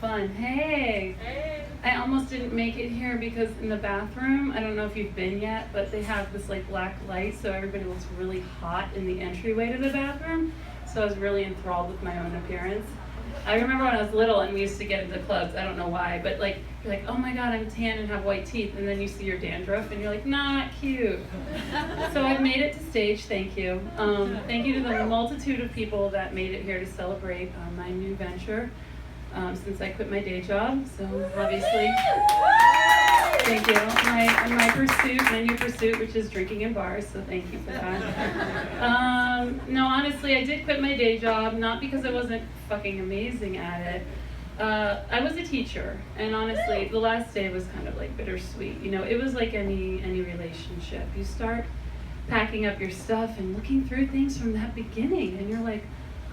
fun. Hey. I almost didn't make it here because in the bathroom, I don't know if you've been yet, but they have this like black light, so everybody looks really hot in the entryway to the bathroom. So I was really enthralled with my own appearance. I remember when I was little and we used to get into clubs, I don't know why, but like, you're like, oh my God, I'm tan and have white teeth, and then you see your dandruff and you're like, not cute. So I've made it to stage, thank you. Thank you to the multitude of people that made it here to celebrate my new venture since I quit my day job, so obviously, thank you. My new pursuit, which is drinking in bars, so thank you for that. No, honestly, I did quit my day job, not because I wasn't fucking amazing at it. I was a teacher, and honestly, the last day was kind of like bittersweet. You know, it was like any relationship. You start packing up your stuff and looking through things from that beginning, and you're like,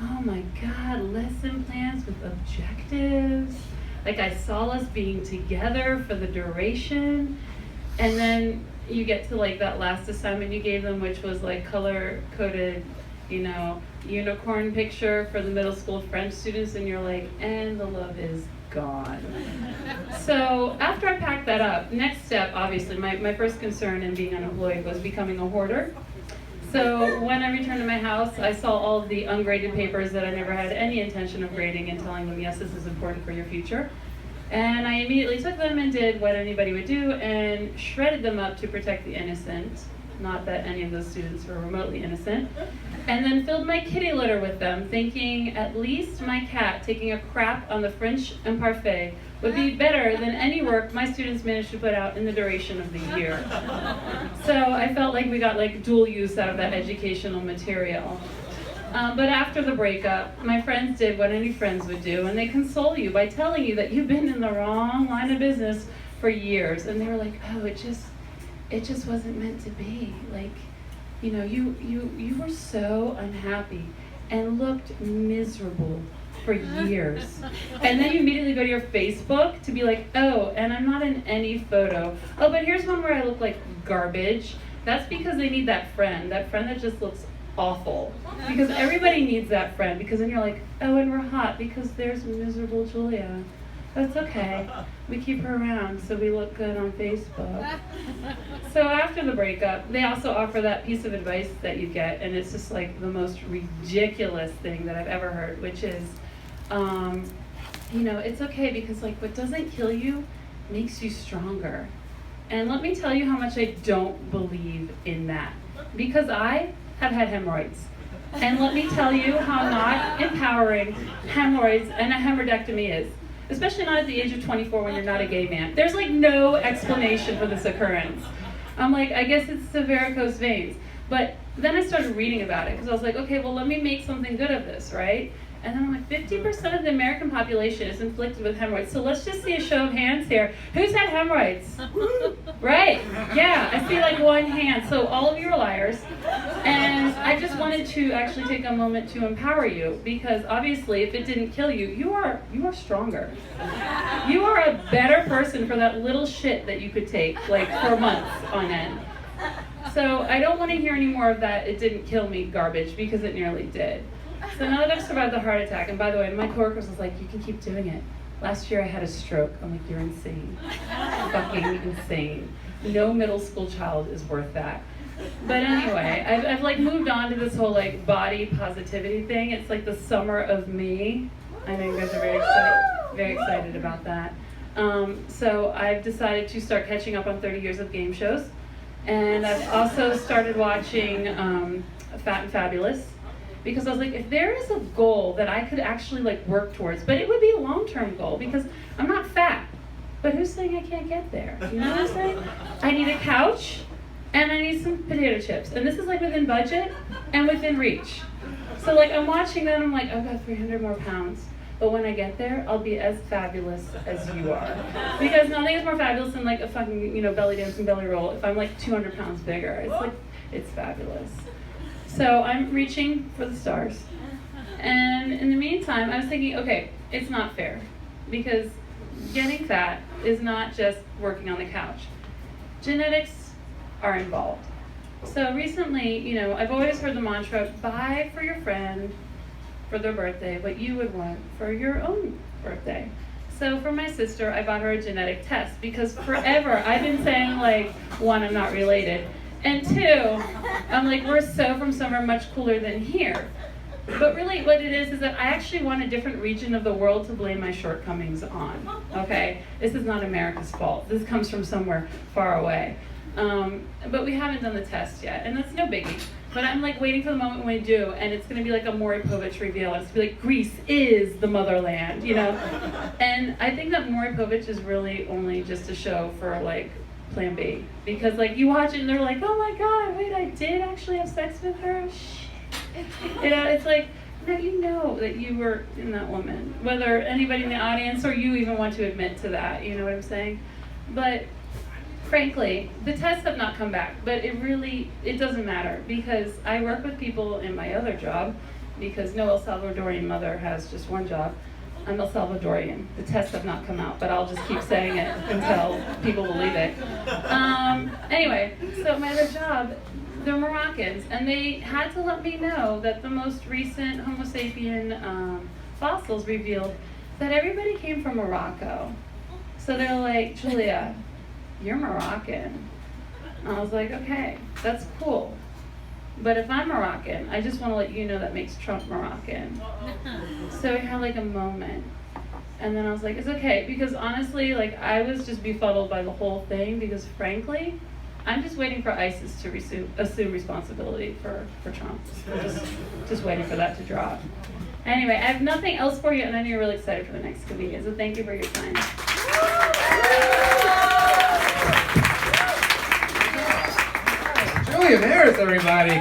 oh my God, lesson plans with objectives. Like I saw us being together for the duration, and then you get to like that last assignment you gave them, which was like color-coded, you know, unicorn picture for the middle school French students, and you're like, and the love is gone. So after I packed that up, next step, obviously, my first concern in being unemployed was becoming a hoarder. So when I returned to my house, I saw all of the ungraded papers that I never had any intention of grading and telling them, yes, this is important for your future. And I immediately took them and did what anybody would do and shredded them up to protect the innocent. Not that any of those students were remotely innocent. And then filled my kitty litter with them, thinking at least my cat taking a crap on the French and parfait would be better than any work my students managed to put out in the duration of the year. So I felt like we got like dual use out of that educational material. But after the breakup, my friends did what any friends would do, and they console you by telling you that you've been in the wrong line of business for years. And they were like, oh, it just wasn't meant to be. Like, you know, you were so unhappy and looked miserable for years. And then you immediately go to your Facebook to be like, oh, and I'm not in any photo. Oh, but here's one where I look like garbage. That's because they need that friend that just looks awful. Because everybody needs that friend, because then you're like, oh, and we're hot because there's miserable Julia. That's okay. We keep her around so we look good on Facebook. So after the breakup, they also offer that piece of advice that you get, and it's just like the most ridiculous thing that I've ever heard, which is, you know, it's okay because like what doesn't kill you makes you stronger. And let me tell you how much I don't believe in that, because I have had hemorrhoids. And let me tell you how not empowering hemorrhoids and a hemorrhoidectomy is. Especially not at the age of 24 when you're not a gay man. There's like no explanation for this occurrence. I'm like, I guess it's the varicose veins. But then I started reading about it because I was like, okay, well, let me make something good of this, right? And then I'm like, 50% of the American population is inflicted with hemorrhoids. So let's just see a show of hands here. Who's had hemorrhoids? Right, yeah, I see like one hand. So all of you are liars. And I just wanted to actually take a moment to empower you, because obviously if it didn't kill you, you are stronger. You are a better person for that little shit that you could take like for months on end. So I don't want to hear any more of that it didn't kill me garbage, because it nearly did. So now that I've survived the heart attack, and by the way, my coworkers was like, you can keep doing it. Last year I had a stroke. I'm like, you're insane. Fucking insane. No middle school child is worth that. But anyway, I've like moved on to this whole like body positivity thing. It's like the summer of me. I know you guys are very excited about that. So I've decided to start catching up on 30 years of game shows. And I've also started watching Fat and Fabulous, because I was like, if there is a goal that I could actually like work towards, but it would be a long-term goal, because I'm not fat, but who's saying I can't get there? You know what I'm saying? I need a couch, and I need some potato chips, and this is like within budget and within reach. So like I'm watching that, and I'm like, I've got 300 more pounds, but when I get there, I'll be as fabulous as you are. Because nothing is more fabulous than like a fucking, you know, belly dance and belly roll if I'm like 200 pounds bigger. It's like, it's fabulous. So I'm reaching for the stars. And in the meantime, I was thinking, okay, it's not fair, because getting fat is not just working on the couch. Genetics are involved. So recently, you know, I've always heard the mantra, buy for your friend for their birthday what you would want for your own birthday. So for my sister, I bought her a genetic test because forever I've been saying, like, one, I'm not related, and two, I'm like, we're so from somewhere much cooler than here. But really what it is that I actually want a different region of the world to blame my shortcomings on, okay? This is not America's fault. This comes from somewhere far away. But we haven't done the test yet, and that's no biggie. But I'm like waiting for the moment when we do, and it's gonna be like a Maury Povich reveal. It's gonna be like, Greece is the motherland, you know? And I think that Maury Povich is really only just a show for like Plan B. Because like you watch it and they're like, oh my God, wait, I did actually have sex with her? Shit. You know, it's like, no, you know that you were in that woman. Whether anybody in the audience or you even want to admit to that, you know what I'm saying? But frankly, the tests have not come back, but it doesn't matter because I work with people in my other job because no El Salvadorian mother has just one job. I'm El Salvadorian. The tests have not come out, but I'll just keep saying it until people believe it. Anyway, so my other job, they're Moroccans, and they had to let me know that the most recent Homo sapien fossils revealed that everybody came from Morocco. So they're like, Julia, you're Moroccan. I was like, okay, that's cool. But if I'm Moroccan, I just want to let you know that makes Trump Moroccan. So we had like a moment. And then I was like, it's okay, because honestly, like I was just befuddled by the whole thing because frankly, I'm just waiting for ISIS to assume responsibility for Trump. Just waiting for that to drop. Anyway, I have nothing else for you, and I know you're really excited for the next comedian, so thank you for your time. Julia Maris, everybody.